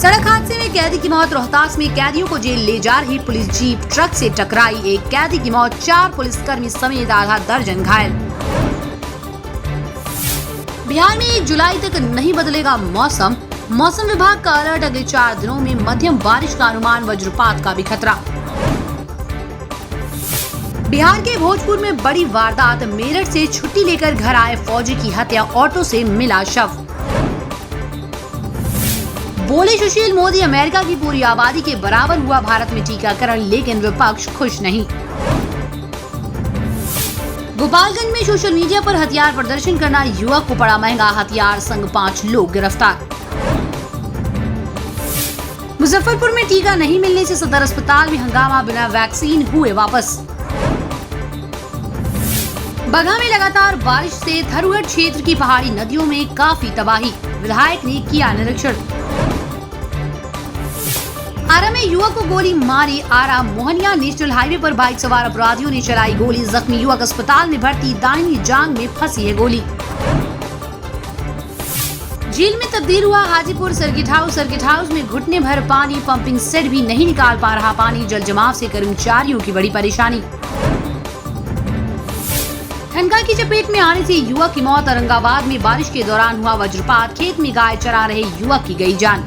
सड़क हादसे में कैदी की मौत। रोहतास में कैदियों को जेल ले जा रही पुलिस जीप ट्रक से टकराई, एक कैदी की मौत, 4 पुलिसकर्मी समेत आधा दर्जन घायल। बिहार में 1 जुलाई तक नहीं बदलेगा मौसम। मौसम विभाग का अलर्ट, अगले 4 दिनों में मध्यम बारिश का अनुमान, वज्रपात का भी खतरा। बिहार के भोजपुर में बड़ी वारदात, मेरठ से छुट्टी लेकर घर आए फौजी की हत्या, ऑटो से मिला शव। बोले सुशील मोदी, अमेरिका की पूरी आबादी के बराबर हुआ भारत में टीकाकरण, लेकिन विपक्ष खुश नहीं। गोपालगंज में सोशल मीडिया पर हथियार प्रदर्शन करना युवक को पड़ा महंगा, हथियार संग 5 लोग गिरफ्तार। मुजफ्फरपुर में टीका नहीं मिलने से सदर अस्पताल में हंगामा, बिना वैक्सीन हुए वापस। बगहा में लगातार बारिश से थरुहट क्षेत्र की पहाड़ी नदियों में काफी तबाही, विधायक ने किया निरीक्षण। आरा में युवक को गोली मारी, आरा मोहनिया नेशनल हाईवे पर बाइक सवार अपराधियों ने चलाई गोली, जख्मी युवक अस्पताल में भर्ती, दाहिनी जांघ में फंसी है गोली। झील में तब्दील हुआ हाजीपुर सर्किट हाउस में घुटने भर पानी, पंपिंग सेट भी नहीं निकाल पा रहा पानी, जल जमाव से कर्मचारियों की बड़ी परेशानी। ठनका की चपेट में आने से युवक की मौत, औरंगाबाद में बारिश के दौरान हुआ वज्रपात, खेत में गाय चरा रहे युवक की गई जान।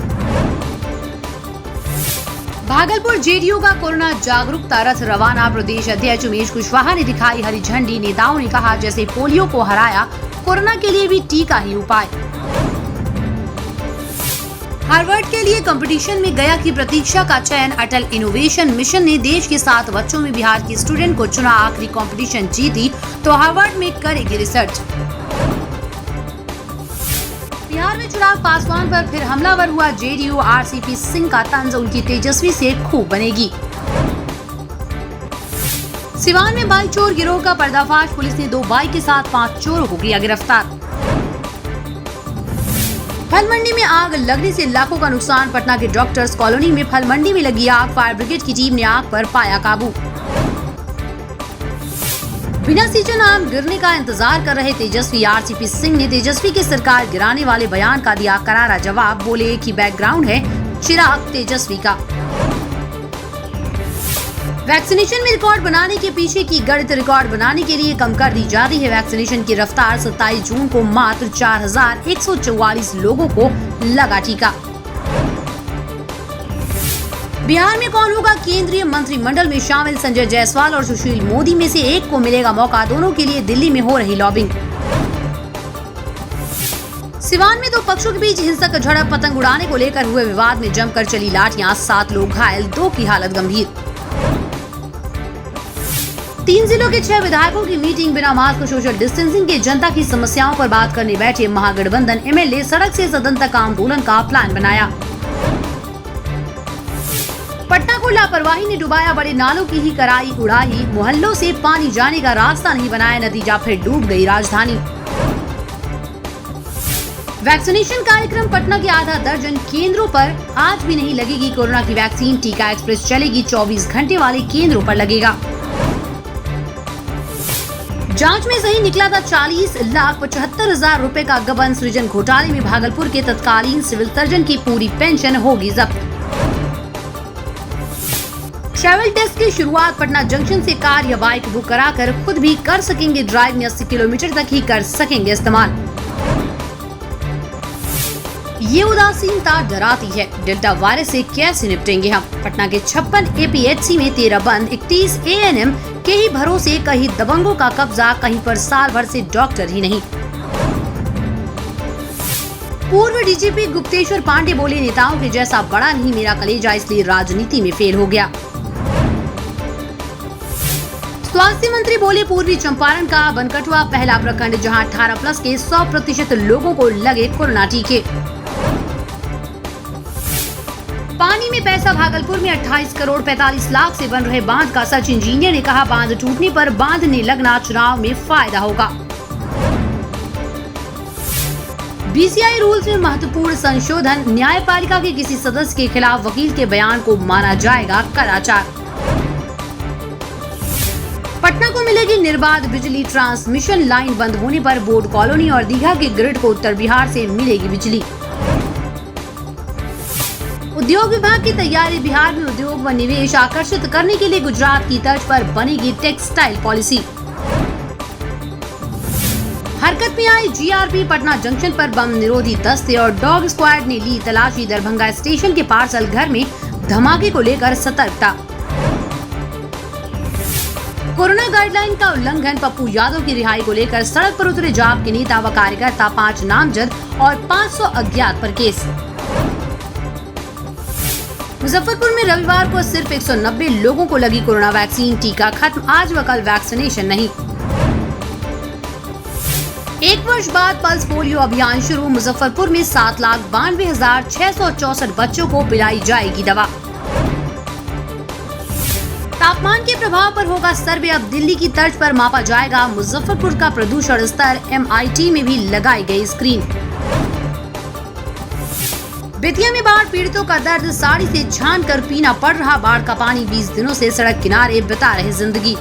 भागलपुर जेडीयू का कोरोना जागरूकता रथ रवाना, प्रदेश अध्यक्ष उमेश कुशवाहा ने दिखाई हरी झंडी, नेताओं ने कहा जैसे पोलियो को हराया, कोरोना के लिए भी टीका ही उपाय। हार्वर्ड के लिए कंपटीशन में गया की प्रतीक्षा का चयन, अटल इनोवेशन मिशन ने देश के 7 बच्चों में बिहार की स्टूडेंट को चुना, आखिरी कंपटीशन जीती तो हार्वर्ड में करेगी रिसर्च। बिहार में चिराग पासवान पर फिर हमलावर हुआ जेडीयू, आरसीपी सिंह का तंज, उनकी तेजस्वी से खूब बनेगी। सिवान में बाइक चोर गिरोह का पर्दाफाश, पुलिस ने 2 बाइक के साथ 5 चोरों को किया गिरफ्तार। फल मंडी में आग लगने से लाखों का नुकसान, पटना के डॉक्टर्स कॉलोनी में फल मंडी में लगी आग, फायर ब्रिगेड की टीम ने आग पर पाया काबू। बिना सीजन आम गिरने का इंतजार कर रहे तेजस्वी, आरसीपी सिंह ने तेजस्वी के सरकार गिराने वाले बयान का दिया करारा जवाब, बोले एक ही बैकग्राउंड है चिराग तेजस्वी का। वैक्सीनेशन में रिकॉर्ड बनाने के पीछे की गणित, रिकॉर्ड बनाने के लिए कम कर दी जाती है वैक्सीनेशन की रफ्तार, 27 जून को मात्र 4144 लोगों को लगा टीका। बिहार में कौन होगा केंद्रीय मंत्रिमंडल में शामिल, संजय जायसवाल और सुशील मोदी में से एक को मिलेगा मौका, दोनों के लिए दिल्ली में हो रही लॉबिंग। सिवान में 2 पक्षों के बीच हिंसक झड़प, पतंग उड़ाने को लेकर हुए विवाद में जमकर चली लाठियां, 7 लोग घायल, 2 की हालत गंभीर। 3 जिलों के 6 विधायकों की मीटिंग, बिना मास्क और सोशल डिस्टेंसिंग के जनता की समस्याओं पर बात करने बैठे महागठबंधन एमएलए, सड़क से सदन तक आंदोलन का प्लान बनाया। पटना को लापरवाही ने डुबाया, बड़े नालों की ही कराई उड़ाही, मोहल्लों से पानी जाने का रास्ता नहीं बनाया, नतीजा फिर डूब गई राजधानी। वैक्सीनेशन कार्यक्रम, पटना के आधा दर्जन केंद्रों पर आज भी नहीं लगेगी कोरोना की वैक्सीन, टीका एक्सप्रेस चलेगी, 24 घंटे वाले केंद्रों पर लगेगा। जांच में सही निकला था 40,75,000 रुपए का गबन, सृजन घोटाले में भागलपुर के तत्कालीन सिविल सर्जन की पूरी पेंशन होगी जब्त। ट्रैवल टेस्ट की शुरुआत, पटना जंक्शन से कार या बाइक बुक कराकर खुद भी कर सकेंगे ड्राइव, 80 किलोमीटर तक ही कर सकेंगे इस्तेमाल। ये उदासीनता डराती है, डेल्टा वायरस से कैसे निपटेंगे हम, पटना के 56 एपीएचसी में 13 बंद, 31 एएनएम के ही भरोसे, कहीं दबंगों का कब्जा, कहीं पर साल भर से डॉक्टर ही नहीं। पूर्व डीजीपी गुप्तेश्वर पांडे बोले नेताओं के जैसा बड़ा नहीं मेरा कलेजा, इसलिए राजनीति में फेल हो गया। स्वास्थ्य मंत्री बोले पूर्वी चंपारण का बनकटवा पहला प्रखंड, जहां 18+ के 100% लोगों को लगे कोरोना टीके। पानी में पैसा, भागलपुर में 28 करोड़ 45 लाख से बन रहे बांध का सच, इंजीनियर ने कहा बांध टूटने पर बांधने लगना चुनाव में फायदा होगा। बीसीआई रूल्स में महत्वपूर्ण संशोधन, न्यायपालिका के किसी सदस्य के खिलाफ वकील के बयान को माना जाएगा कदाचार। पटना को मिलेगी निर्बाध बिजली, ट्रांसमिशन लाइन बंद होने पर बोर्ड कॉलोनी और दीघा के ग्रिड को उत्तर बिहार से मिलेगी बिजली। उद्योग विभाग की तैयारी। बिहार में उद्योग व निवेश आकर्षित करने के लिए गुजरात की तर्ज पर बनेगी टेक्सटाइल पॉलिसी। हरकत में आई जीआरपी। पटना जंक्शन पर बम निरोधी दस्ते और डॉग स्क्वाड ने ली तलाशी। दरभंगा स्टेशन के पार्सल घर में धमाके को लेकर सतर्कता। कोरोना गाइडलाइन का उल्लंघन। पप्पू यादव की रिहाई को लेकर सड़क पर उतरे जाप के नेता व कार्यकर्ता। 5 नामजद और 500 अज्ञात पर केस। मुजफ्फरपुर में रविवार को सिर्फ 190 लोगों को लगी कोरोना वैक्सीन। टीका खत्म। आज व कल वैक्सीनेशन नहीं। 1 वर्ष बाद पल्स पोलियो अभियान शुरू। मुजफ्फरपुर में 7,92,664 बच्चों को पिलाई जाएगी दवा। तापमान के प्रभाव पर होगा सर्वे। अब दिल्ली की तर्ज पर मापा जाएगा मुजफ्फरपुर का प्रदूषण स्तर। MIT में भी लगाई गई स्क्रीन। बेतिया में बाढ़ पीड़ितों का दर्द। साड़ी से छान कर पीना पड़ रहा बाढ़ का पानी। 20 दिनों से सड़क किनारे बिता रहे जिंदगी।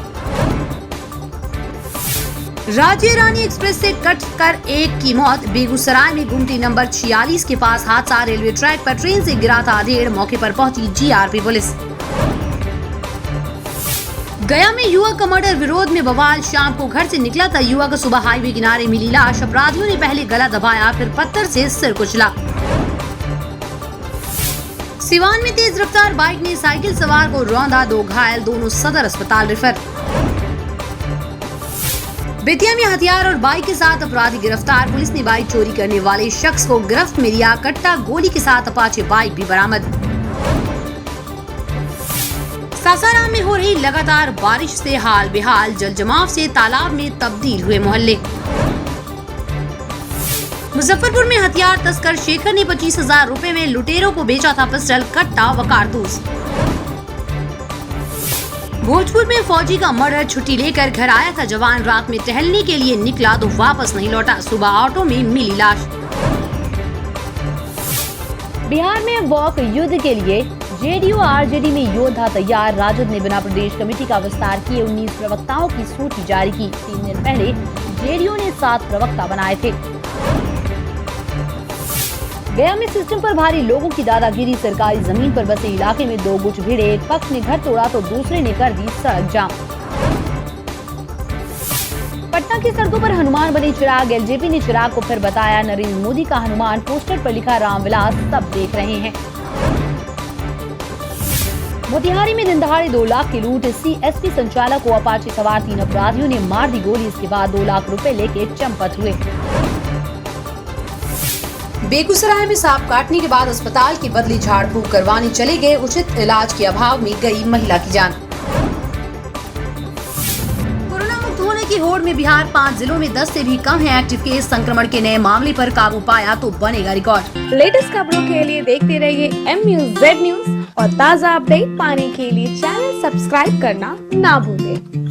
राज्य रानी एक्सप्रेस से कट कर एक की मौत। बेगूसराय में गुमटी नंबर 46 के पास हादसा। रेलवे ट्रैक पर ट्रेन से गिरा था अधेड़। मौके पर पहुंची जीआरपी पुलिस। गया में युवक का मर्डर। विरोध में बवाल। शाम को घर से निकला था युवक। सुबह हाईवे किनारे मिली लाश। अपराधियों ने पहले गला दबाया फिर पत्थर से सिर कुचला। सिवान में तेज रफ्तार बाइक ने साइकिल सवार को रौंदा। 2 घायल। दोनों सदर अस्पताल रेफर। बेतिया में हथियार और बाइक के साथ अपराधी गिरफ्तार। पुलिस ने बाइक चोरी करने वाले शख्स को गिरफ्त में लिया। कट्टा गोली के साथ अपाचे बाइक भी बरामद। सासाराम में हो रही लगातार बारिश से हाल बेहाल। जल जमाव से तालाब में तब्दील हुए मोहल्ले। मुजफ्फरपुर में हथियार तस्कर शेखर ने 25,000 रुपए में लुटेरों को बेचा था पिस्टल, कट्टा व कारतूस। भोजपुर में फौजी का मर्डर। छुट्टी लेकर घर आया था जवान। रात में टहलने के लिए निकला तो वापस नहीं लौटा। सुबह ऑटो में मिली लाश। बिहार में वॉक युद्ध के लिए जेडीयू आरजेडी में योद्धा तैयार। राजद ने बिना प्रदेश कमेटी का विस्तार किए 19 प्रवक्ताओं की सूची जारी की। 3 दिन पहले जेडीयू ने 7 प्रवक्ता बनाए थे। गया में सिस्टम पर भारी लोगों की दादागिरी। सरकारी जमीन पर बसे इलाके में 2 गुट भिड़े। एक पक्ष ने घर तोड़ा तो दूसरे ने कर दी सड़क जाम। पटना की सड़कों पर हनुमान बने चिराग। एलजेपी ने चिराग को फिर बताया नरेंद्र मोदी का हनुमान। पोस्टर पर लिखा रामविलास। सब देख रहे हैं। मोतिहारी में दिन दहाड़े 2 लाख की लूट। CSP संचालक को अपाचे सवार 3 अपराधियों ने मार दी गोली। इसके बाद 2 लाख रुपए लेके चंपत हुए। बेगूसराय में सांप काटने के बाद अस्पताल की बदली झाड़ फूक करवाने चले गए। उचित इलाज के अभाव में गई महिला की जान। कोरोना मुक्त होने की होड़ में बिहार 5 जिलों में 10 से भी कम है एक्टिव केस। संक्रमण के नए मामले पर काबू पाया तो बनेगा रिकॉर्ड। लेटेस्ट खबरों के लिए देखते रहिए MUZ न्यूज और ताज़ा अपडेट पाने के लिए चैनल सब्सक्राइब करना ना भूलें।